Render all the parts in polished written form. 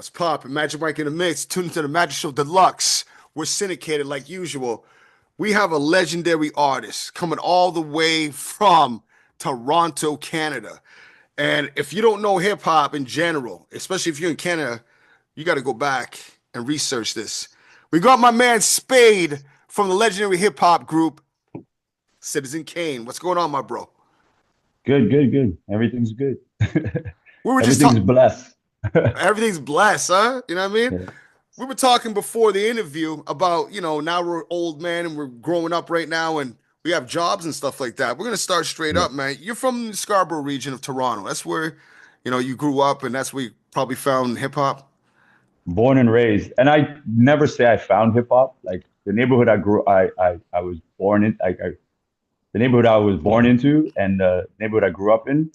What's poppin'? Magic Mike in the mix. Tune into the Magic Show Deluxe. We're syndicated like usual. We have a legendary artist coming all the way from Toronto, Canada. And if you don't know hip hop in general, especially if you're in Canada, you got to go back and research this. We got my man Spade from the legendary hip hop group Citizen Kane. What's going on, my bro? Good, good, good. Everything's good. We were just Everything's talking. blessed. Everything's blessed, huh? You know what I mean? Yeah, We were talking before the interview about, now we're old man and we're growing up right now and we have jobs and stuff like that. We're gonna start straight yeah. up, man. You're from the Scarborough region of Toronto. That's where, you grew up and that's where you probably found hip hop. Born and raised. And I never say I found hip hop. Like the neighborhood I was born in, the neighborhood I was born into and the neighborhood I grew up in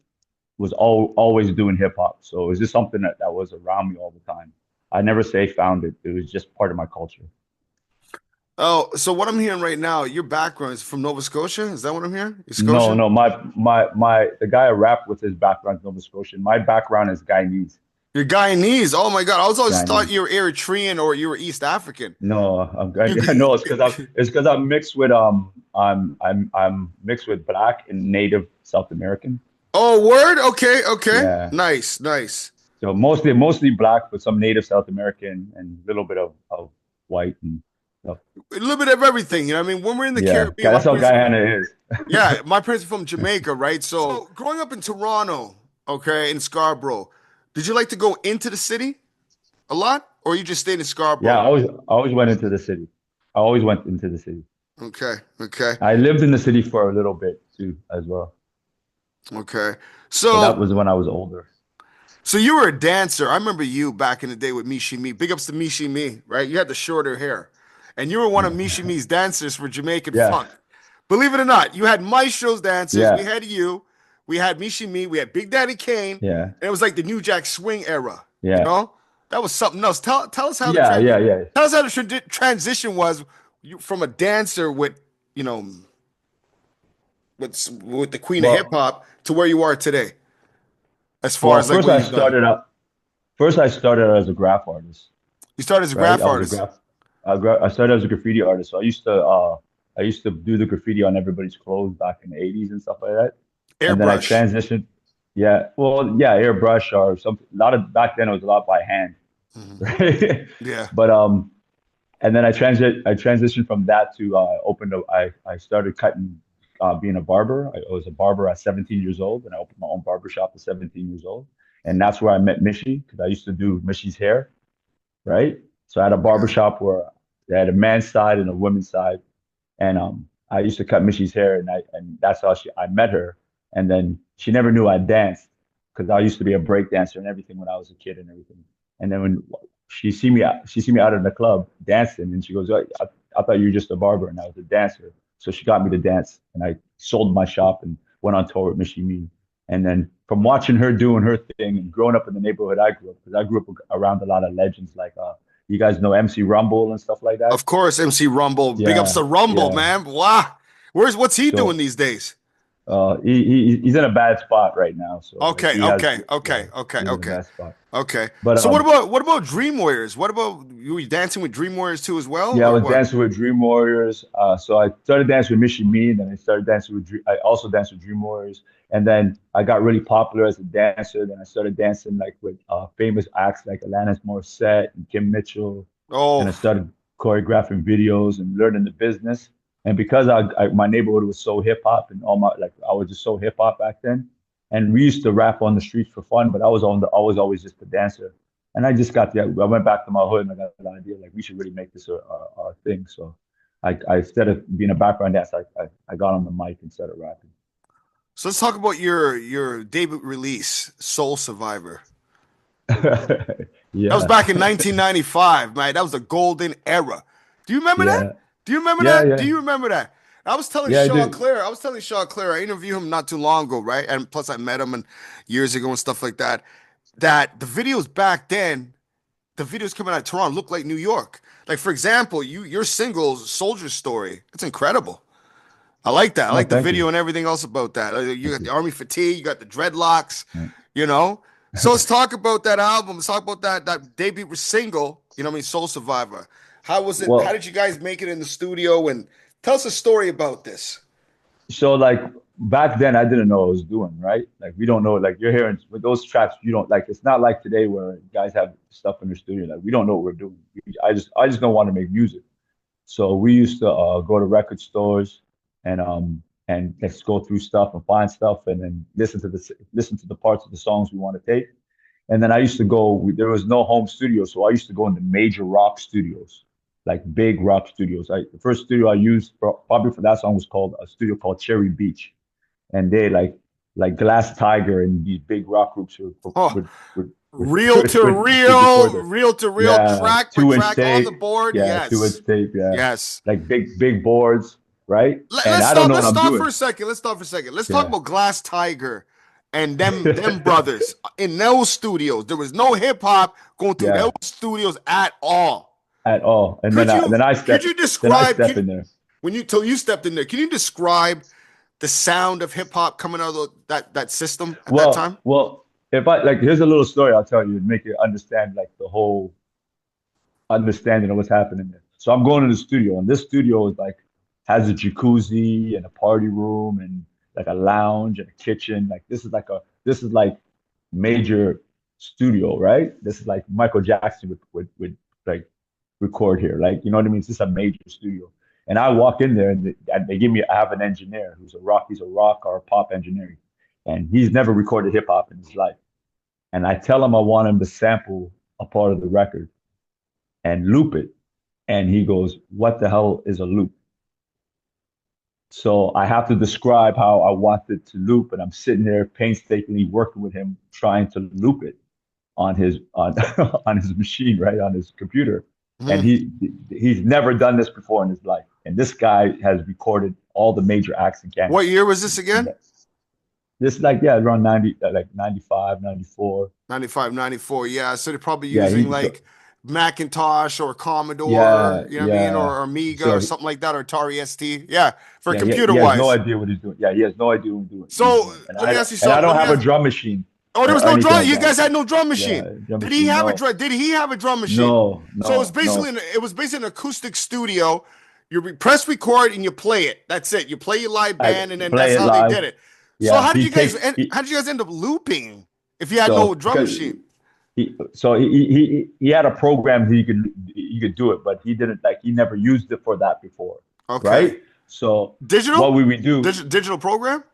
was always doing hip hop. So it was just something that was around me all the time. I never say found it. It was just part of my culture. Oh, so what I'm hearing right now, your background is from Nova Scotia? Is that what I'm hearing? You're No, Scotian? no, my the guy I rap with his background is Nova Scotian. My background is Guyanese. You're Guyanese. Oh my God. I was always thought Guyanese. you were Eritrean or you were East African. No, You no, it's because I'm mixed with I'm mixed with black and native South American. Oh, word? Okay, okay. Yeah. Nice, nice. So mostly black, but some native South American and a little bit of white and stuff. A little bit of everything, you know what I mean? When we're in the Yeah. Caribbean, my That's how parents, Guyana is. yeah, my parents are from Jamaica, right? So growing up in Toronto, okay, in Scarborough, did you like to go into the city a lot, or you just stayed in Yeah, Scarborough? I always went into the city. I always went into the city. Okay, okay, I lived in the city for a little bit too, as well. okay. But that So, was when I was older. so you were a dancer. I remember you back in the day with Mishi Me. Big ups to Mishi Me, right? You had the shorter hair, and you were one of Mishi Yeah. Me's dancers for Jamaican Yeah. funk. Believe it or not, you had Maestro's dancers. We Yeah. had you. We had Mishi Me. We had Big Daddy Kane, Yeah. and it was like the New Jack Swing era. You Yeah. know, that was something else. Tell us how the Yeah. Yeah. Yeah. transition was from a dancer with you know with the Queen of Hip Well, Hop to where you are today, as far well, as like first what I you've done. started out. First, I started as a graph artist, You started as a right? graph I was a artist, graph. I started as a graffiti artist. So I used to do the graffiti on everybody's clothes back in the '80s and stuff like that. And then I airbrush. transitioned. Yeah, well, yeah, airbrush or something. A lot of back then it was a lot by hand, Mhm. right? Yeah. But and then I transitioned from that to opened up. I started cutting, being a barber. I was a barber at 17 years old, and I opened my own barber shop at 17 years old, and that's where I met Mishi because I used to do Mishi's hair, right? So I had a barber Okay. shop where they had a man's side and a women's side, and I used to cut Mishi's hair, and that's how I met her, and then she never knew I danced because I used to be a break dancer and everything when I was a kid and everything. And then when she see me out in the club dancing, and she goes, "Oh, I thought you were just a barber and I was a dancer." So she got me to dance, and I sold my shop and went on tour with Michi Me. And then from watching her doing her thing and growing up in the neighborhood I grew up, because I grew up around a lot of legends like you guys know MC Rumble and stuff like that. Of course, MC Rumble. Big ups Yeah, to Rumble, yeah. man. Wow. What's he doing So these days? he's in a bad spot right now. So like Okay, he has, okay, yeah, okay, okay, he's in a okay, bad spot. okay. But So what about Dream Warriors? What about you? Were dancing with Dream Warriors too as well, yeah, I or was what? dancing with Dream Warriors. So I started dancing with Michi Me, then I started dancing with I also danced with Dream Warriors, and then I got really popular as a dancer. Then I started dancing like with famous acts like Alanis Morissette and Kim Mitchell, and I Oh, started choreographing videos and learning the business. And because my neighborhood was so hip hop and all my like I was just so hip hop back then, and we used to rap on the streets for fun, but I was always just a dancer. And I just got the, I went back to my hood and I got the idea like we should really make this a thing. So I instead of being a background dancer, I got on the mic and started rapping. so let's talk about your debut release, Soul Survivor. That was Yeah, back in 1995, man. That was the golden era. Do you remember that? yeah, Do you remember yeah, that? Do yeah, you remember that? I was telling yeah. I Shaw do. Claire. I was telling Shaw Claire. I interviewed him not too long ago, right? And plus, I met him and years ago and stuff like that. That the videos back then, the videos coming out of Toronto look like New York. Like for example, your singles "Soldier Story." It's incredible. I like that. I No, like the thank video you, and everything else about that. You thank got you. the army fatigue, you got the dreadlocks, Yeah. you know. So let's talk about that album. Let's talk about that debut single. You know what I mean? Soul Survivor. How was it? How Well, did you guys make it in the studio? And tell us a story about this. so like back then I didn't know what I was doing, right? Like we don't know, like you're hearing with those tracks, you don't like it's not like today where guys have stuff in the studio. Like we don't know what we're doing. I just don't want to make music. So we used to go to record stores and let's go through stuff and find stuff and then listen to the parts of the songs we want to take. And then I used to go. There was no home studio, so I used to go into major rock studios, like big rock studios. The first studio I used probably for that song was called a studio called Cherry Beach, and they like Glass Tiger and these big rock groups Oh, would, reel to would record reel, there. reel to reel, Yeah, track for 2 inch track on the tape. board. Yeah, 2 inch Yes. tape. Yeah, Yes. like big boards, right? And Let's I don't stop. know what Let's I'm stop for doing. a second. Let's stop for a second. Let's talk Yeah. about Glass Tiger and them brothers in those studios. There was no hip hop going through those Yeah, studios at all. at all. And Could you could you then I describe step in there. when you till you stepped in there? Can you describe the sound of hip hop coming out of that system at that time? Well, if I like, here's a little story I'll tell you to make you understand like the whole understanding of what's happening there. So I'm going to the studio, and this studio is like has a jacuzzi and a party room and like a lounge and a kitchen. Like this is like major studio, right? This is like Michael Jackson would like record here. Like, you know what I mean? It's just a major studio. And I walk in there and they give me, I have an engineer he's a rock or a pop engineer. And he's never recorded hip hop in his life. And I tell him I want him to sample a part of the record and loop it. And he goes, "What the hell is a loop?" So I have to describe how I want it to loop. And I'm sitting there painstakingly working with him, trying to loop it on on his machine, right, on his computer. And Mhm. he's never done this before in his life. And this guy has recorded all the major acts in Canada. What year was this again? This like yeah, around 90, like 95, 94. 95, 94. Yeah. So they're probably Yeah, using he so like Macintosh or Commodore, yeah, you know what I mean? yeah. Or Amiga or So something like that, or Atari ST. Yeah. For yeah, computer he has no wise. idea what he's doing. Yeah, he has no idea what he's So doing. let me ask you And I something. don't Let me have a ask. drum machine Oh, there was or no anything drum. like You that. guys had no drum Yeah, machine. drum Did he machine, have a no. drum? Did he have a drum machine? No, So it was no, basically no. an acoustic studio. You press record and you play it. That's it. You play your live I band, and then that's play it how they live. did it. So Yeah, he takes he how did you guys end up looping if you had no so drum because machine? he had a program he could do it, but he didn't like he never used it for that before, Okay. right? So what Digital? we would do, Digital program?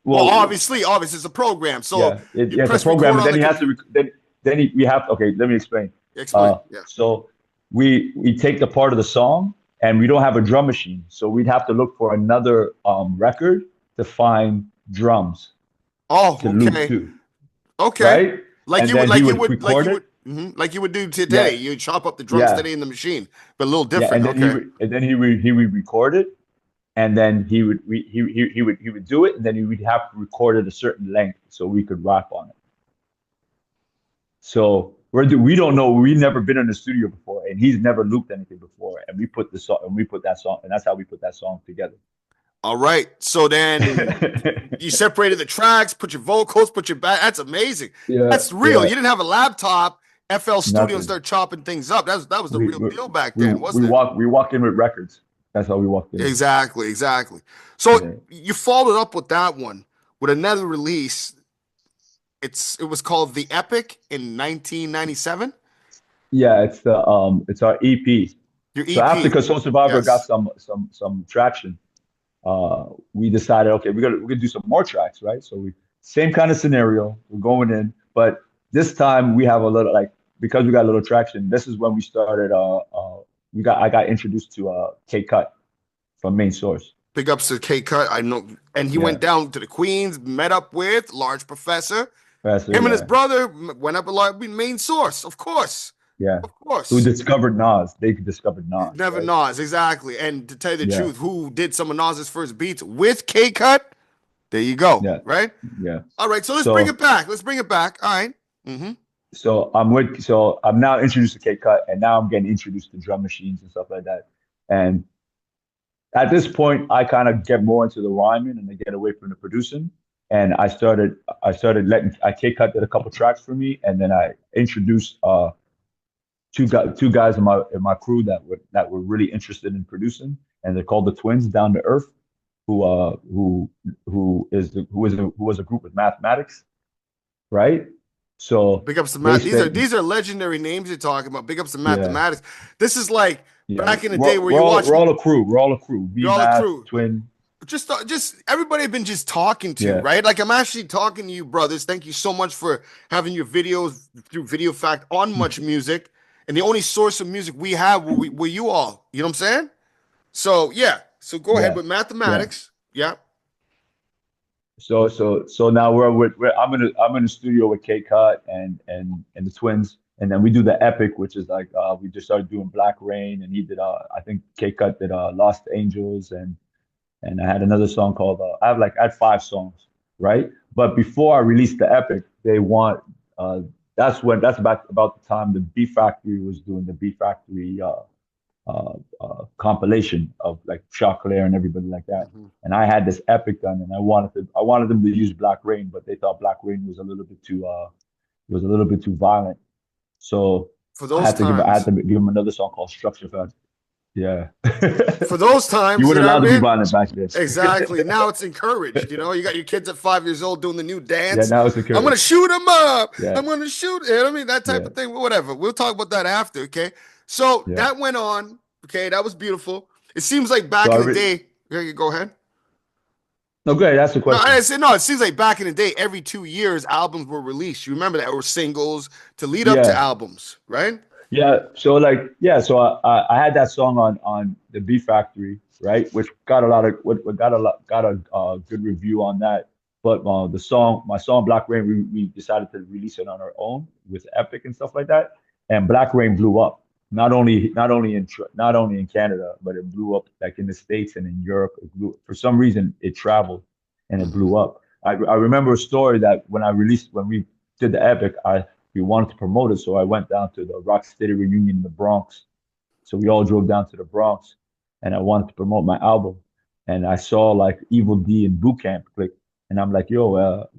Well, well, obviously it's a program. So yeah, you it's a press program, record but on then the he has to computer. then we have okay. Let me explain. Explain. Yeah. So we take the part of the song, and we don't have a drum machine, so we'd have to look for another record to find drums Oh, to loop okay. to, Okay. right? And then he would record it. like you would do today. Yeah, You chop up the drums yeah. today in the machine, but a little Yeah, different. Okay. and then he would record it, and then he would do it, and then he would have to record it a certain length so we could rap on it. So we don't know. We've never been in the studio before, and he's never looped anything before. And we put that song, and that's how we put that song together. All right. So then you separated the tracks, put your vocals, put your back. That's amazing. Yeah, That's real. yeah, You didn't have a laptop, FL Studio, and nothing. start chopping things up. That was the We real we deal back then, wasn't it? we walk in with records. That's how we walked in. Exactly, exactly. So Yeah, you followed up with that one with another release. It was called The Epic in 1997. yeah. It's our EP. Your So after EP. because Soul Survivor got Yes. some traction, we decided, okay, we're gonna do some more tracks, right? So we same kind of scenario, we're going in, but this time we have a little like because we got a little traction. This is when we started. I got introduced to K Cut from Main Source. Big ups to K Cut. I know. And he Yeah, went down to the Queens, met up with Large Professor. Professor. Him and his Yeah, brother went up a lot. Main Source, of course. yeah. Of Who course. discovered Nas? They discovered Nas, Never right? Nas, exactly. And to tell you the Yeah, truth, who did some of Nas's first beats with K Cut? There you go. yeah, Right? yeah. All right. So let's bring it So back. Let's bring it back. All right. Mm-hmm. so I'm now introduced to K Cut, and now I'm getting introduced to drum machines and stuff like that. And at this point, I kind of get more into the rhyming and I get away from the producing. and I K cut did a couple tracks for me, and then I introduced two guys in my crew that were really interested in producing, and they're called the Twins Down to Earth, who who was a group with Mathematics, right? So Big ups to they Math. spent These are legendary names you're talking about. Big ups to yeah. Mathematics. This is like Yeah, back in the day where you watch we're all a crew. We're all a crew. you're V all a Math, crew. Twin. Just everybody I've been just talking to, Yeah, right? Like I'm actually talking to you, brothers. Thank you so much for having your videos through Video Fact on Much Music. And the only source of music we have were you all. You know what I'm saying? So yeah. So go ahead yeah, with yeah. mathematics. Yeah. So now I'm in the studio with K Cut and the Twins, and then we do the epic, which is like we just started doing Black Rain, and he did I think K Cut did Lost Angels, and I had another song called I had 5 songs, right? But before I released the epic, they want that's about the time the B Factory was doing the B Factory compilation of like Chocolate and everybody like that. Mhm. And I had this epic done, and I wanted them to use Black Rain, but they thought Black Rain was a little bit too violent. So For those I had times. to give them another song called Structure Fest. Yeah. For those You times, you weren't know allowed what to I be mean? violent back then. Exactly. Now it's encouraged. You know, you got your kids at 5 years old doing the new Yeah, dance. now it's I'm gonna encouraged. shoot him up. Yeah, I'm gonna shoot. You know what I mean? That type yeah, of thing. Whatever. We'll talk about that after. Okay. So yeah. that went on. Okay, that was beautiful. It seems like So back in the day. Yeah, you go ahead. no, good. That's the No, I question. said no. It seems like back in the day, every 2 years, albums were released. You remember that, or singles to lead up to Yeah, albums, right? yeah. So so I had that song on the B Factory, right? Which got a lot of what got a good review on that. But my song Black Rain, we decided to release it on our own with Epic and stuff like that. And Black Rain blew up. Not only in Canada, but it blew up like in the States and in Europe. For some reason, it traveled and it Hmm. blew up. I remember a story that when we did the Epic, we wanted to promote it, so I went down to the Rock City reunion in the Bronx. So we all drove down to the Bronx, and I wanted to promote my album. And I saw like Evil D and Boot Camp click, and I'm like, "Yo,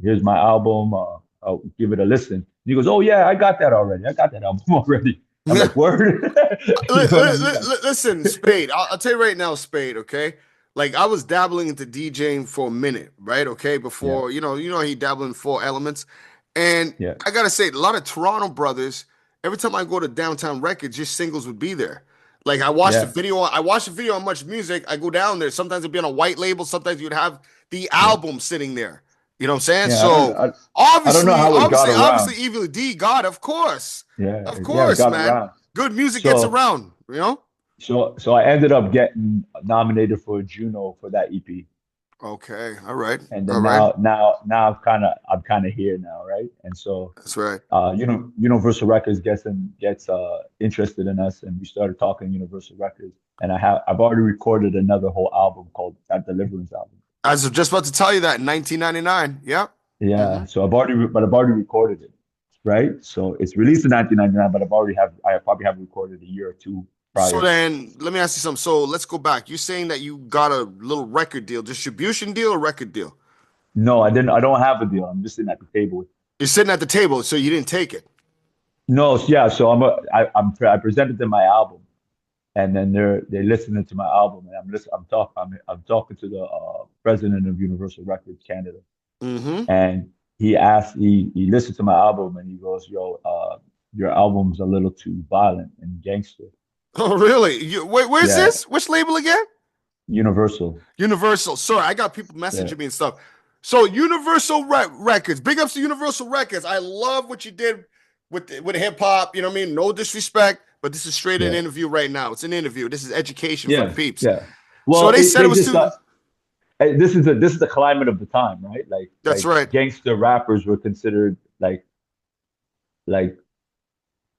here's my album. I'll give it a listen." And he goes, "Oh yeah, I got that already. I got that album already." I'm Yeah. like, "Word?" You know what I mean? Like, Listen, Spade. I'll tell you right now, Spade. Okay, like I was dabbling into DJing for a minute, right? Okay, yeah, before you know he dabbled in Four Elements, and yeah, I gotta say, a lot of Toronto brothers. Every time I go to Downtown Records, your singles would be there. Like yeah, I watched the video on Much Music. I go down there. Sometimes it'd be on a white label. Sometimes you'd have the yeah, album sitting there. You know what I'm saying? yeah. So I don't know how it got obviously, around. Evil D, God, Yeah, of yeah, it course, got man. around. Good music gets So around, you know? so I ended up getting nominated for a Juno for that EP. Okay, all right, And all then right. now I'm kind of here now, right? And so That's right. Universal Records gets interested in us, and we started talking Universal Records, and I've already recorded another whole album called that Deliverance album. I was just about to tell you that in 1999. Yep. Yeah, Hmm. so I've already recorded it, right? So it's released in 1999, but I probably have recorded a year or two So prior. then let me ask you something. So let's go back. You're saying that you got a little record deal, distribution deal or record deal? No, I didn't. I don't have a deal. I'm just sitting at the table. You're sitting at the table, so you didn't take it. No, yeah. So I presented them my album, and then they're listening to my album, and I'm talking to the president of Universal Records Canada, Hmm. and he listened to my album, and he goes, "Yo, your album's a little too violent and gangster." Oh, really? Where's Yeah, this? Which label again? Universal. Universal. Sorry, I got people Yeah, messaging me and stuff. So Universal Records. Big ups to Universal Records. I love what you did with hip hop. You know what I mean? No disrespect, but this is straight an yeah, interview right now. It's an interview. This is education for the yeah, peeps. yeah. So Well, they said it they was just too. thought this is the climate of the time, right? That's right. Gangster rappers were considered like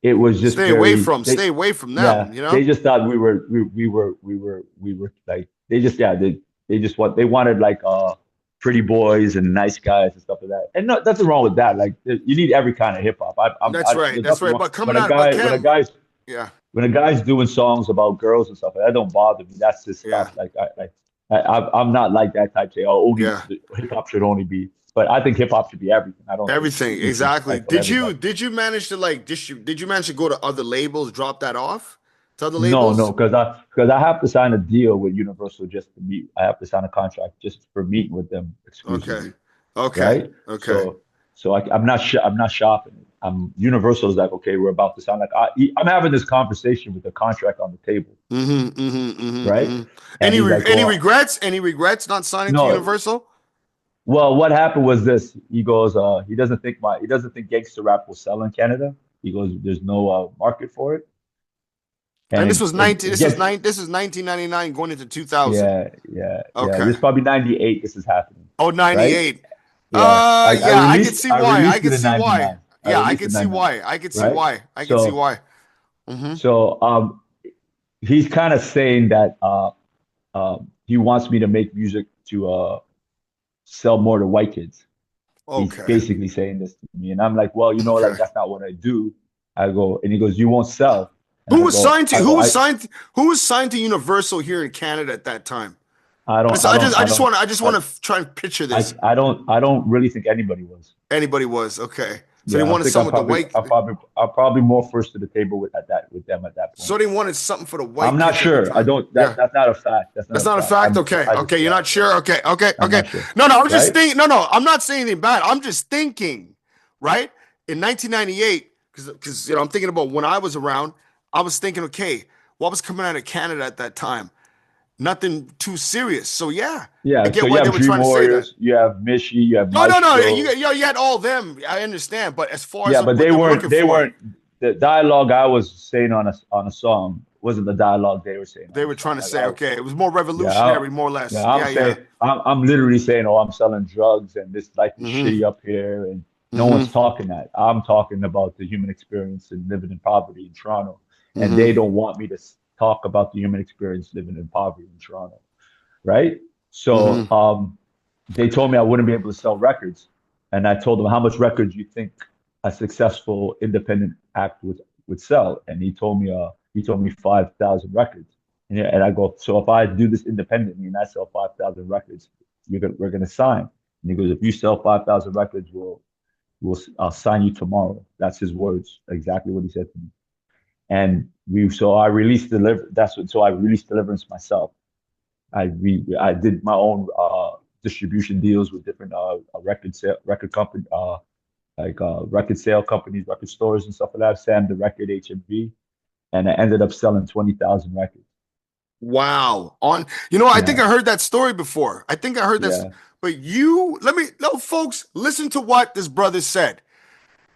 it was just Stay away from yeah, them. You they know. just thought we were like they wanted like pretty boys and nice guys and stuff like that. And no, nothing wrong with that. Like you need every kind of hip hop. That's right. There's That's nothing right. wrong But coming out, but Cam, yeah, when a guy's doing songs about girls and stuff, that don't bother me. That's just yeah, stuff. I'm not like that type. Say, oh, only yeah. hip hop should only be But I think hip hop should be everything. I don't think Everything, we should exactly. stifle everybody. Did you manage to like did you manage to go to other labels, drop that off to other No, labels? because I have to sign a deal with Universal just to meet. I have to sign a contract just for meeting with them Okay. exclusively, Okay. right? Okay. So I'm not shopping. Universal is like, okay, we're about to sign. Like I'm having this conversation with the contract on the table, right? And he's like, Any well, regrets? Any regrets not signing to no. Universal? Well, what happened was this. He goes, he doesn't think gangster rap will sell in Canada. He goes, there's no market for it, and And this was it gets, this is 1999 going into 2000. yeah. Okay. This is probably 98. This is happening, Oh, right? 98. Yeah, Yeah, I can see I why. I released can it in see why. '99. I Yeah, I released it can in see '99, why. I can see right? why. I can see So why. Mm-hmm. so he's kind of saying that he wants me to make music to sell more to white kids. He's Okay. basically saying this to me, and I'm like, well, like Okay. that's not what I do. I go, and he goes, you won't sell, and Who was signed to Universal here in Canada at that time? I just I, want to try and picture this. I don't really think anybody was. Anybody was okay. So they Yeah, I wanted think something with the white. I probably more first to the table with them at that point. So they wanted something for the I'm white not kids at the sure. I time. don't. Yeah. That's not a fact. That's not That's a not a fact. fact. Okay. Okay. You're not Yeah, sure. Okay. Okay. I'm Okay. not sure. No, I was just Right? thinking. No, I'm not saying anything bad. I'm just thinking, right? In 1998, because I'm thinking about when I was around. I was thinking, okay, what was coming out of Canada at that time? Nothing too serious. So yeah, I Yeah. So get you why they have were Dream trying to say that. Warriors. You have Mishi. You have No. Maestro. You had all them. I understand, but as far as Yeah, but what they were looking they for, weren't the dialogue I was saying on a song wasn't the dialogue they were saying they on the were song. trying to say, okay, it was more Yeah, revolutionary, more or yeah, less. Yeah, yeah. I'm literally saying, oh, I'm selling drugs and this life is Mm-hmm. shitty up here, and no one's Mm-hmm. talking that. I'm talking about the human experience and living in poverty in Toronto, and they Mm-hmm. don't want me to talk about the human experience living in poverty in Toronto, right? Mm-hmm. So they told me I wouldn't be able to sell records, and I told them how much records you think a successful independent act would sell, and he told me 5,000 records, and I go, so if I do this independently and I sell 5,000 records, we're gonna sign. And he goes, if you sell 5,000 records, I'll sign you tomorrow. That's his words, exactly what he said to me. And I released I released Deliverance myself. I did my own distribution deals with different record sale companies, record stores and stuff like that. Sam the Record HMV, and I ended up selling 20,000 records. Wow. I think Yeah, I heard that story before. I think I heard this, yeah. but folks, listen to what this brother said.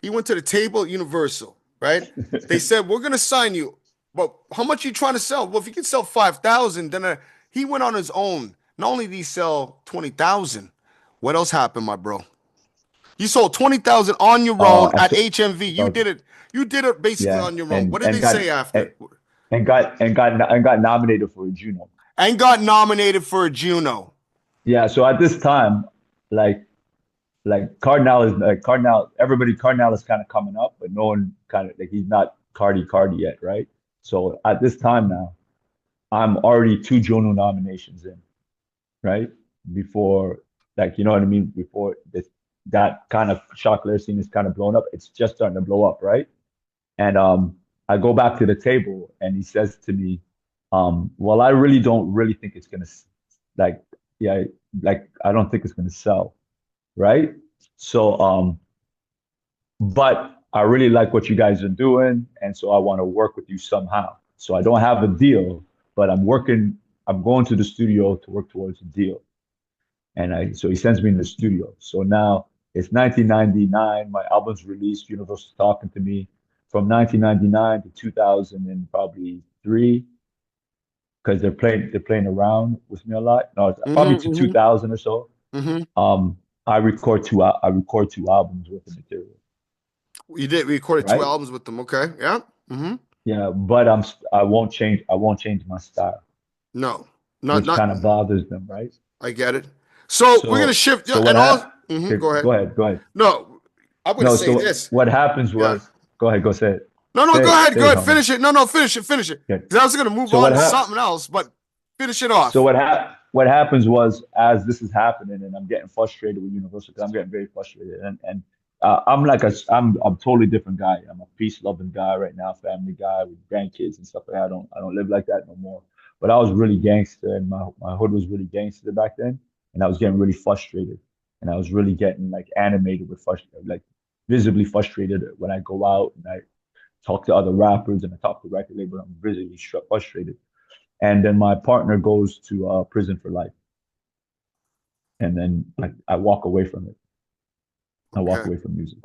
He went to the table at Universal, right? They said, we're going to sign you. But how much are you trying to sell? Well, if you can sell 5,000, then he went on his own. Not only did he sell 20,000, what else happened, my bro? You sold 20,000 on your own I at so, HMV. okay. You did it basically Yeah, on your own. What did they say after? and got nominated for a Juno. And got nominated for a Juno. Yeah, so at this time, like Cardinal is kind of coming up, but no one kind of like he's not Cardi yet, right? So at this time now, I'm already two Juno nominations in, right? Before, like, you know what I mean? Before that kind of chocolate scene is kind of blown up, it's just starting to blow up, right? And I go back to the table and he says to me, well, I really don't really think it's gonna like, yeah, like I don't think it's gonna sell, right? So but I really like what you guys are doing, and so I want to work with you somehow. So I don't have a deal, but I'm going to the studio to work towards a deal. So he sends me in the studio. So now it's 1999. My album's released. Universal's talking to me from 1999 to 2000 and probably three, because they're playing around with me a lot. No, it's probably to Mm-hmm, 2000 or so. mm-hmm. I record two albums worth of material, You did. We recorded two right? albums with them. Okay. Yeah. Mm-hmm. Yeah, but I won't change my style, No, which not. kind of bothers them, right? I get it. So we're gonna So shift. Yeah, so what and all. happened? Mhm, go ahead. Go ahead. No, I'm gonna No, say so this. what happens Yeah. was, go ahead, go say it. No. Go ahead. Say Go it, ahead. homie. Finish it. No. Finish it. Finish it. Okay. Because I was gonna move So on what to happened? something else, but finish it So off. what happens was, as this is happening and I'm getting frustrated with Universal, because I'm getting very frustrated, and I'm a totally different guy. I'm a peace loving guy right now, family guy with grandkids and stuff like that. I don't live like that no more. But I was really gangster, and my hood was really gangster back then, and I was getting really frustrated, and I was really getting like animated with frustration, like visibly frustrated when I go out and I talk to other rappers and I talk to record label. I'm visibly frustrated, and then my partner goes to prison for life, and then I walk away from it. I walk Okay. away from music.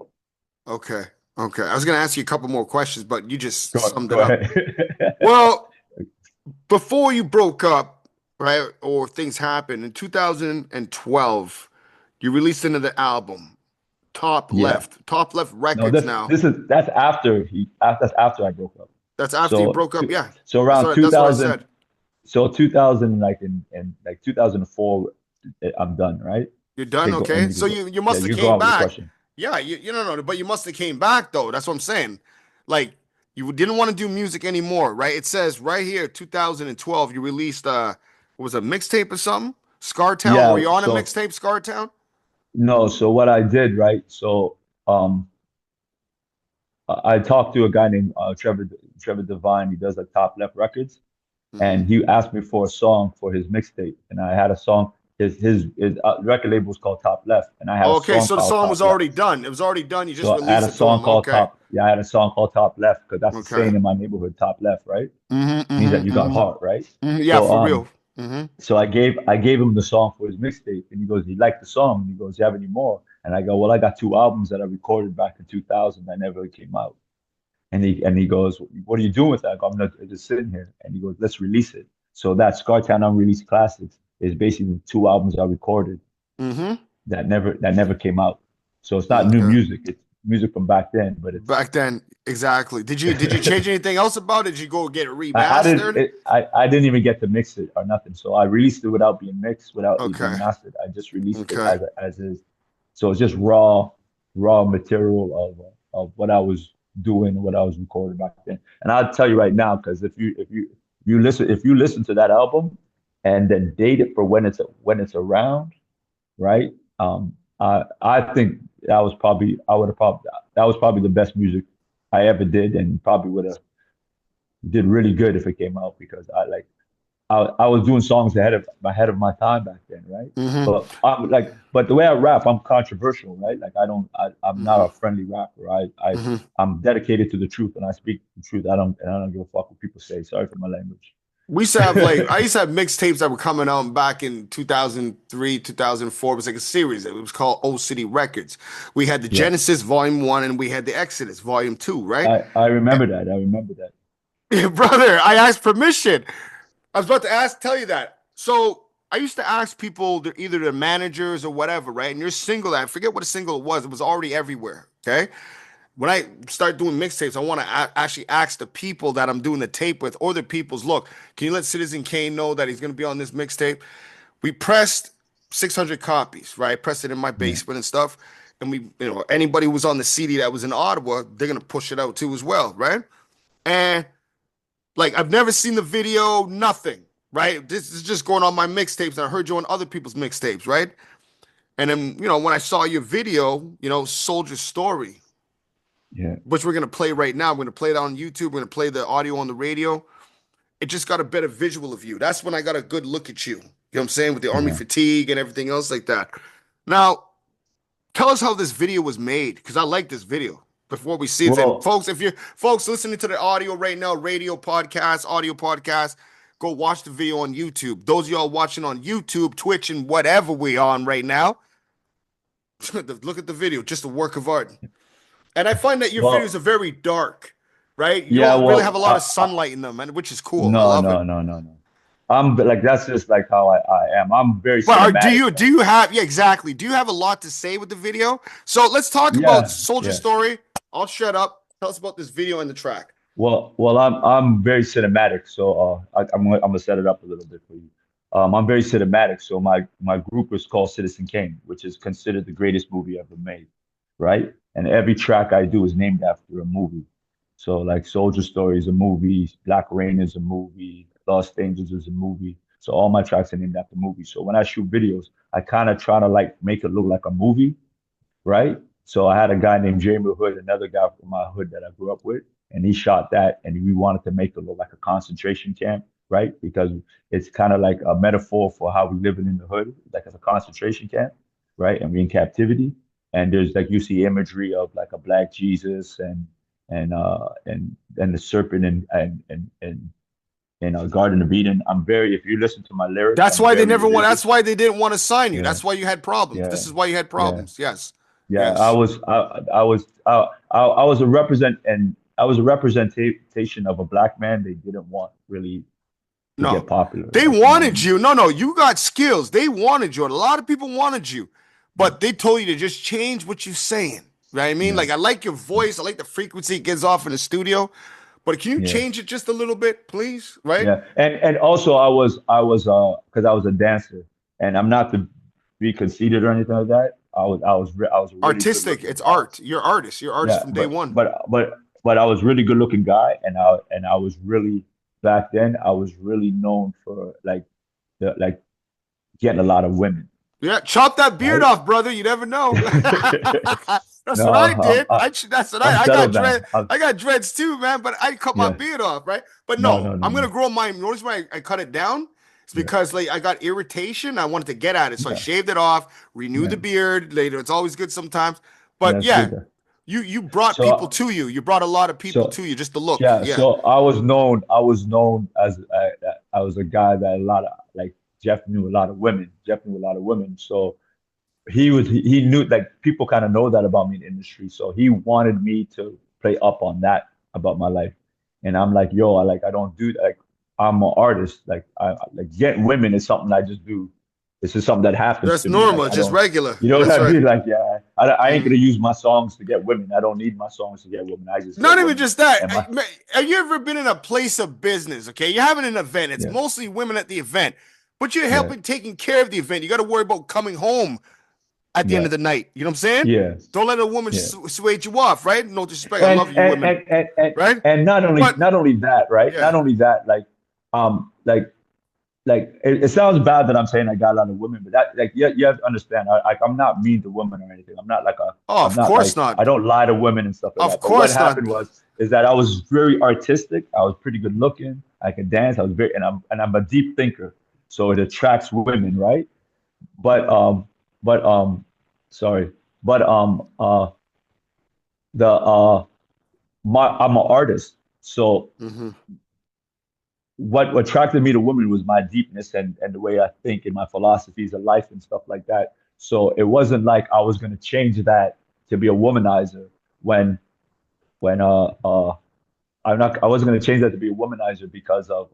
Okay. Okay. I was going to ask you a couple more questions, but you just summed Go it up. ahead. Well, before you broke up, right, or things happened in 2012, you released another album, Yeah. Top Left No, Records now. that's after that's after I broke up. That's after you So broke up. Yeah. so around That's what I 2000, said. so 2000, like in like 2004, I'm done, right? You're done. Okay, go Okay. and you So can go. you Yeah, must have you go came on with the back. question. Yeah, you don't know, but you must have came back though. That's what I'm saying. Like you didn't want to do music anymore, right? It says right here, 2012, you released what was it, a mixtape or something? Scar Town. Were Yeah, you on a so mixtape, Scar Town? no, so what I did, right? So I talked to a guy named Trevor Devine. He does like Top Left Records, Hmm. and he asked me for a song for his mixtape, and I had a song. His record label was called Top Left, and I had a Okay, song so the called song Top was Left. already done. It was already done. You just So I had released a it to song him. called Okay. Top. Yeah, I had a song called Top Left because that's the Okay. saying in my neighborhood, Top Left, right? Means that you got Mm-hmm. heart, right? Yeah, So for real. Hmm. so I gave him the song for his mixtape, and he goes, he liked the song, and he goes, you have any more? And I go, well, I got two albums that I recorded back in 2000 that never came out. And he goes, what are you doing with that? I go, I'm not just sitting here. And he goes, let's release it. So that Scartown Unreleased Classics is basically two albums I recorded Hmm. that never came out. So it's not new Okay. music. It's music from back then, but it's Back then, exactly. Did you change anything else about it? Did you go get it I didn't remastered? I didn't even get to mix it or nothing. So I released it without being mixed, without it being Okay. mastered. I just released it Okay. as is. So it's just raw material of what I was doing, what I was recording back then. And I'll tell you right now, because if you listen to that album and then date it for when it's around, right? I think that was probably the best music I ever did, and probably would have did really good if it came out because I was doing songs ahead of my time back then, right? Hmm. But the way I rap, I'm controversial, right? Like I'm not Hmm. a friendly rapper. Hmm. I'm dedicated to the truth, and I speak the truth. I don't give a fuck what people say. Sorry for my language. We used to have I used to have mixtapes that were coming out back in 2003, 2004. It was like a series. It was called Old City Records. We had the Yeah, Genesis Volume 1 and we had the Exodus Volume 2, right? I remember that. I remember that. Brother, I asked permission. I was about to tell you that. So I used to ask people, either the managers or whatever, right? And you're single. I forget what a single it was. It was already everywhere. Okay. When I start doing mixtapes, I want to actually ask the people that I'm doing the tape with, or the people's, look, can you let Citizen Kane know that he's going to be on this mixtape? We pressed 600 copies, right? Pressed it in my Yeah, basement and stuff. And anybody who was on the CD that was in Ottawa, they're going to push it out too as well, right? And like, I've never seen the video, nothing, right? This is just going on my mixtapes. And I heard you on other people's mixtapes, right? And then, when I saw your video, Soldier Story, yeah, which we're going to play right now, we're going to play it on YouTube, we're going to play the audio on the radio. It just got a better visual of you. That's when I got a good look at you. You know what I'm saying? With the army yeah. fatigue and everything else like that. Now, tell us how this video was made, because I like this video before we see it. And Well, folks, if you're folks listening to the audio right now, radio podcast, audio podcast, go watch the video on YouTube. Those of y'all watching on YouTube, Twitch, and whatever we on right now, look at the video, just a work of art. And I find that your videos are well, very dark, right? You yeah. don't really have a Well, lot of sunlight in them, and which is cool. I no, love it. no, no, no, no. Like that's just like how I am. I'm very But do cinematic. you do you have yeah, exactly? Do you have a lot to say with the video? So let's talk about Yeah, Soldier yeah. Story. I'll shut up. Tell us about this video and the track. Well, I'm very cinematic, so I'm gonna set it up a little bit for you. I'm very cinematic, so my group is called Citizen Kane, which is considered the greatest movie ever made, right? And every track I do is named after a movie. So like Soldier Story is a movie, Black Rain is a movie, Lost Angels is a movie. So all my tracks are named after movies. So when I shoot videos, I kind of try to like make it look like a movie, right? So I had a guy named Jamie Hood, another guy from my hood that I grew up with, and he shot that, and we wanted to make it look like a concentration camp, right? Because it's kind of like a metaphor for how we living in the hood, like as a concentration camp, right? And we in captivity, and there's like you see imagery of like a black Jesus and the serpent and Garden of Eden. I'm very, if you listen to my lyrics, That's I'm why they very never want. That's religious. why they didn't want to sign you. Yeah, That's why you had problems. yeah, This is why you had yeah. problems. Yes, Yeah, yes. I was I was a representation of a black man they didn't want really to No, get popular. they Like, you know what I wanted mean? you. No, no, you got skills. They wanted you. And a lot of people wanted you, Yeah, but they told you to just change what you're saying. Right? I mean, yeah, like I like your voice. I like the frequency it gives off in the studio, but can you yeah, change it just a little bit, please? Right? yeah. And also I was because I was a dancer, and I'm not to be conceited or anything like that. I was a really good Artistic. looking It's guy. art. You're artist. You're artist Yeah, from day one. but I was really good looking guy, and I was really back then I was really known for like getting a lot of women, Yeah, chop that beard right? off, brother. You never know. That's what I No, did. That's what I'm I got settled dread. now. I got dreads too, man. But I cut my Yeah, beard off, right? But no, no, no, no, I'm gonna no. grow mine. Notice why I cut it down? It's Yeah, because like I got irritation. I wanted to get at it, so I yeah, shaved it off, renewed yeah, the beard. Later, it's always good sometimes. yeah. But It's yeah, good there. you brought people So, to you. You brought a lot of people so to you. Just the look. yeah, Yeah. so I was known as I was a guy that a lot of like Jeff knew a lot of women. Jeff knew a lot of women, so he knew like people kind of know that about me in the industry, so he wanted me to play up on that about my life, and I'm like, yo, I don't do that. Like I'm an artist, like I like getting women is something I just do. This is something that happens That's to me. Like normal. I Just don't, regular. you know what That's I right. mean? Like yeah, I ain't gonna Mhm. use my songs to get women. I don't need my songs to get women. I just get Not even women, just that. and my Have you ever been in a place of business? Okay, you're having an event. It's yeah, mostly women at the event, but you're yeah, helping taking care of the event. You got to worry about coming home at the end yeah, of the night. You know what I'm saying? yeah, Don't let a woman yeah. sway you off, right? No disrespect. I and love you, and women, and and and, right? and But not only that, right? yeah, Not only that, um like it sounds bad that I'm saying I got a lot of women, but that like you have to understand. I'm not mean to women or anything. oh, I'm of not course like I not. don't lie to women and stuff like Of that. But what course happened not. was is that I was very artistic. I was pretty good looking. I could dance. I was very and I'm a deep thinker, so it attracts women, right? But but sorry, but the my I'm an artist, so Hmm. what attracted me to women was my deepness and the way I think and my philosophies of life and stuff like that. So it wasn't like I was going to change that to be a womanizer when when I wasn't going to change that to be a womanizer because of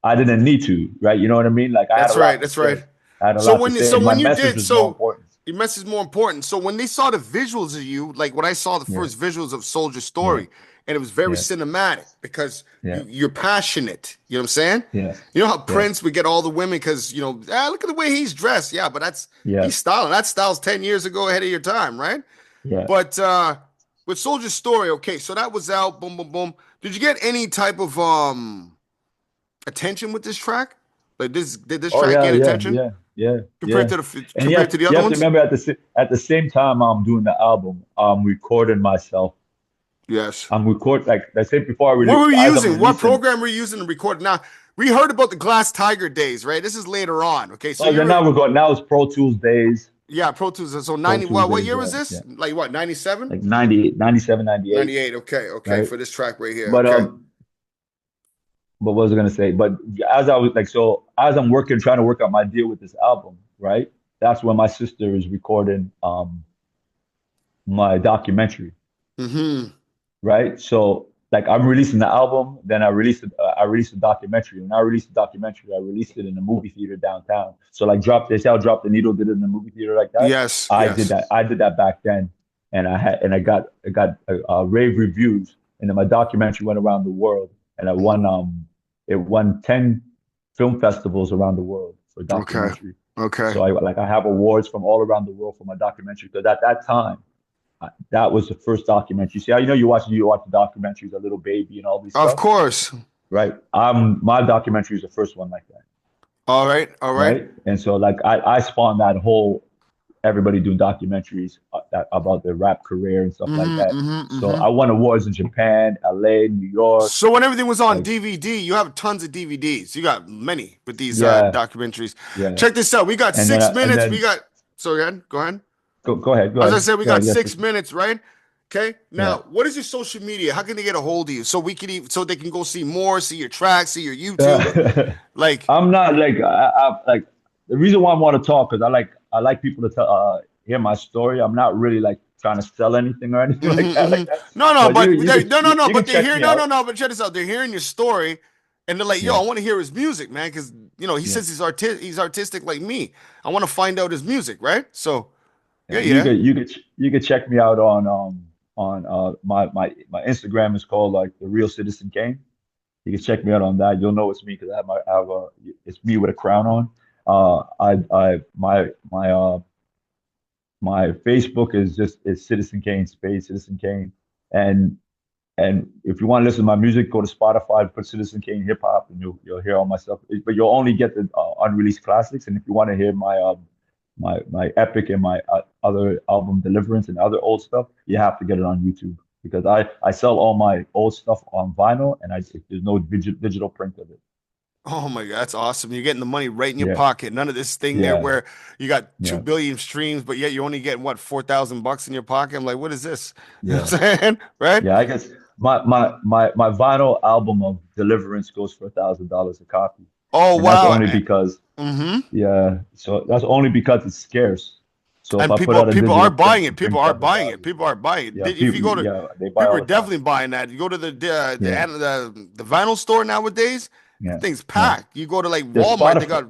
I didn't need to, right? You know what I mean? Like I had a That's right. lot to That's say. right. I had a lot to say, So and my when you message did was more so. important. Your message is more important. So when they saw the visuals of you, like when I saw the Yeah, first visuals of Soldier yeah, Story, and it was very yeah, cinematic because yeah, you're passionate. You know what I'm saying? yeah, You know how yeah, Prince would get all the women because look at the way he's dressed. Yeah, but yeah, he's styling. That style's 10 years ago ahead of your time, right? yeah. But with Soldier Story, okay, so that was out. Boom, boom, boom. Did you get any type of attention with this track? Like this, did this Oh track yeah, gain yeah, attention yeah, yeah, compared yeah. to the And compared to the you other have to ones? remember at the same time I'm doing the album, I'm recording myself. Yes. I'm record like I said before I What release were you as I'm using? What releasing. program were you using to record? Now, we heard about the Glass Tiger days, right? This is later on. Okay, so Oh, you then were now we're going now it's Pro Tools days. yeah, Pro Tools. So Pro 90 Tools what days, year was yeah, this? yeah. Like what, 97? Like 98, 97, 98, 98. Okay, okay, right? for this track right here. But Okay. but what was I gonna say? But as I was like so as I'm working trying to work out my deal with this album, right? That's when my sister is recording my documentary. Mm-hmm. Right? So like I'm releasing the album, then I released the documentary. When I released the documentary, I released it in a movie theater downtown. So like drop they say I'll drop the needle did it in the movie theater like that. Yes, I did yes. that. I did that back then, and I got rave reviews, and then my documentary went around the world, and it won 10 film festivals around the world for Okay. documentary. Okay. So I have awards from all around the world for my documentary because at that time that was the first documentary. See how you watch the documentaries, A Little Baby and all these Of stuff, course. right? My documentary is the first one like that. All right, all right. right? And so like I spawned that whole everybody doing documentaries about their rap career and stuff like that. So I won awards in Japan, LA, New York, So when everything was on like DVD, you have tons of DVDs. You got many with these yeah, documentaries. yeah. Check this out. We got And then 6 minutes. We got so again, go ahead. go ahead, As I said, we got Yes, 6 minutes, right? Okay. yeah. Now, what is your social media? How can they get a hold of you? So we can even, so they can go see more, see your tracks, see your YouTube. Like, I'm not like I like the reason why I want to talk because I like people to tell hear my story. I'm not really like trying to sell anything or anything like that. no, no, But but you could no, you can but they check hear me no, no, out. no. But check this out. They're hearing your story, and they're like, "Yo, Yeah, I want to hear his music, man," because he yeah. says he's artistic like me. I want to find out his music, right? So, yeah, Yeah, yeah. you could check me out on my Instagram is called like the Real Citizen Kane. You can check me out on that. You'll know it's me because I have a it's me with a crown on. I my Facebook is just it's Citizen Kane Spade Citizen Kane, and and if you want to listen to my music, go to Spotify, put Citizen Kane hip hop, and you'll hear all my stuff. But you'll only get the unreleased classics. And if you want to hear my epic and my other album Deliverance and other old stuff, you have to get it on YouTube because I sell all my old stuff on vinyl, and there's no digital print of it. Oh my God, that's awesome. You're getting the money right in your Yeah, pocket. None of this thing there yeah, where you got two yeah, billion streams, but yet you're only getting what, 4,000 bucks in your pocket. I'm like, what is this? You know yeah, what I'm saying? Right? yeah. I guess my vinyl album of Deliverance goes for $1,000 a copy, Oh and that's wow. only because Mm-hmm. yeah, so that's only because it's scarce. So if And I put people out a people digital are print, buying it. it People brings are up the buying it. value. People are buying Yeah, it. If you people, go to yeah, they buy people all are the time. definitely buying that. You go to Yeah, the vinyl store nowadays, the yeah, thing's yeah. packed. You go to like The Walmart, they Spotify, got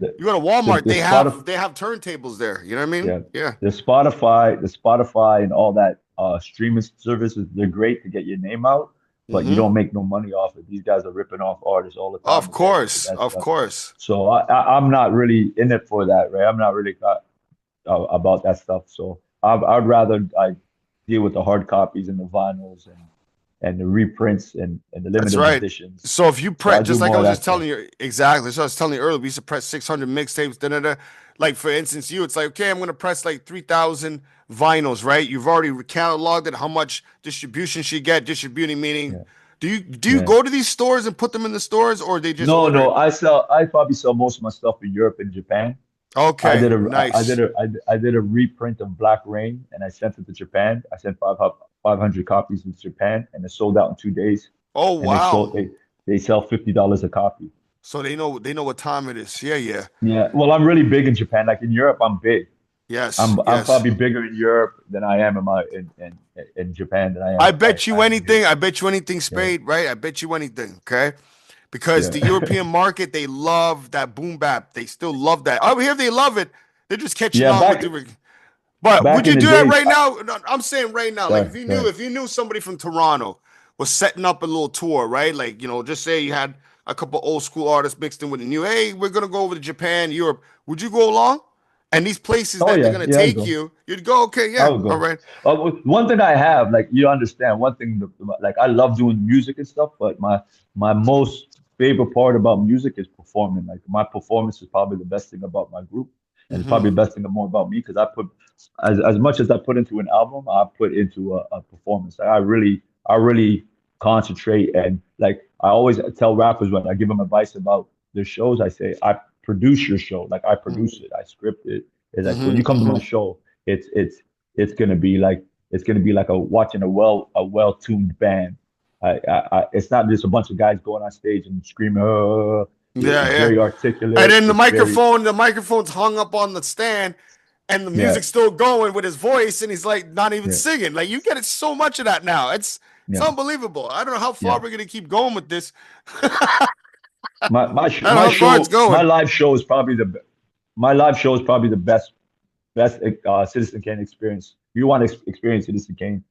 the you go to Walmart, the Spotify, they have turntables there. You know what I mean? yeah, Yeah. the Spotify, and all that streaming services. They're great to get your name out, but you Mm-hmm. don't make no money off it. These guys are ripping off artists all the time Of and charging for course. that Of stuff. course. So I'm not really in it for that, right? I'm not really about that stuff. So I'd rather like deal with the hard copies and the vinyls and the reprints and the That's limited right. editions. So if you So I press, do just like I more of was that just stuff. telling you, exactly. So I was telling you earlier, we used to press 600 mixtapes. Da, da, da. Like for instance, you, it's like, okay, I'm gonna press like 3,000 vinyls, right? You've already cataloged it, how much distribution she get. Distributing meaning, Yeah, do you yeah. go to these stores and put them in the stores, or they just No, order no. it? I probably sell most of my stuff in Europe and Japan. Okay, nice. I did a reprint of Black Rain and I sent it to Japan. I sent 500 copies to Japan and it sold out in 2 days. Oh And wow. they sell $50 a copy. So they know what time it is. Yeah, yeah. Yeah. Well, I'm really big in Japan. Like in Europe, I'm big. Yes, I'm yes. probably bigger in Europe than I am in Japan than I am in here. I bet you anything, Yeah. Spade, right? I bet you anything, okay? Because Yeah. the European market, they love that boom bap. They still love that. Over here, they love it. They're just catching Yeah, on with the. But would back you in the do that days, right now? No, I'm saying right now, like sorry, if you knew somebody from Toronto was setting up a little tour, right? Like just say you had a couple old school artists mixed in with the new. Hey, we're gonna go over to Japan, Europe. Would you go along? And these places Oh that they're yeah, gonna yeah, I take go. you, you'd go. Okay, I yeah, would all go. right. One thing I have, like you understand, one thing like I love doing music and stuff, but my most favorite part about music is performing. Like my performance is probably the best thing about my group, and it's probably Mm-hmm. the best thing more about me because I put as much as I put into an album, I put into a performance. Like I really concentrate and like I always tell rappers when I give them advice about their shows, I say I produce your show, like I produce it, I script it. It's like when Mm-hmm. you come to my Mm-hmm. show, it's gonna be like a watching a well tuned band. It's not just a bunch of guys going on stage and screaming. Yeah, It's yeah. very And articulate. then It's very the microphone's hung up on the stand, and the yeah music's still going with his voice, and he's like not even yeah singing. Like you get it so much of that now. It's yeah unbelievable. I don't know how far yeah. we're gonna keep going with this. I don't know My how far it's show going. my live show is probably the best Citizen Kane experience. If you want to experience Citizen Kane,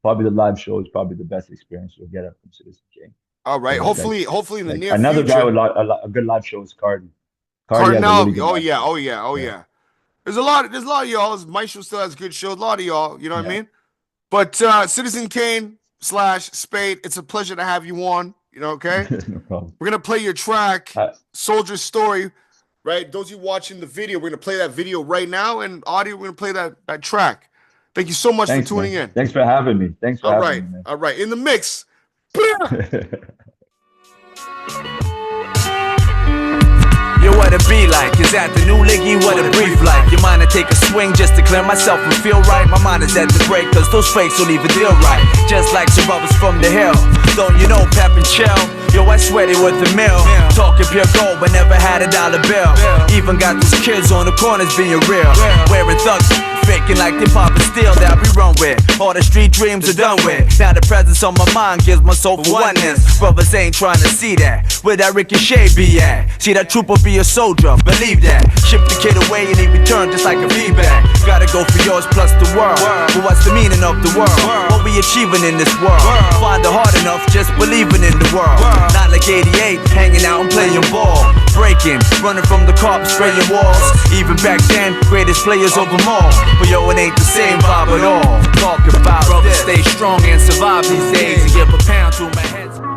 probably the live show is probably the best experience you'll get from Citizen Kane. All right. Hopefully in the Like near another guy future, with a good live show is Cardi. Cardi has a Cardinal. really good Oh live yeah. show. Oh yeah. Oh Yeah, yeah. There's a lot of y'all. Maestro still has good shows. A lot of y'all. You know what I yeah. mean? But Citizen Kane slash Spade, it's a pleasure to have you on. Okay. No problem. We're gonna play your track, I, Soldier's Story. right? Those of you watching the video, we're gonna play that video right now, and audio, we're gonna play that track. Thank you so much Thanks, for tuning man. in. Thanks for having me. Thanks for having me, man. All right. In the mix. Yo, what it be like? Is that the new Liggy? What a brief like? You mind to take a swing just to clear myself and feel right? My mind is at the break, cause those fakes don't even deal right. Just like some brothers from the hill. Don't you know, Pep and Chill? Yo, I swear they worth a mill. Talking pure gold, but never had a dollar bill. Even got those kids on the corners being real. Wearing thugs, faking like they poppin' steel that we run with. All the street dreams are done with. Now the presence on my mind gives my soul for oneness. Brothers ain't trying to see that. Where that ricochet be at? See that trooper be a soldier, believe that. Ship the kid away and he return just like a feedback. Gotta go for yours plus the world. But what's the meaning of the world? What we achieving in this world? Find it hard enough just believing in the world. Not like 88, hanging out and playing ball. Breaking, running from the cops, spraying walls. Even back then, greatest players of them all. But yo, it ain't the same vibe at all. Talk about brothers stay strong and survive these days. And give a pound to my head.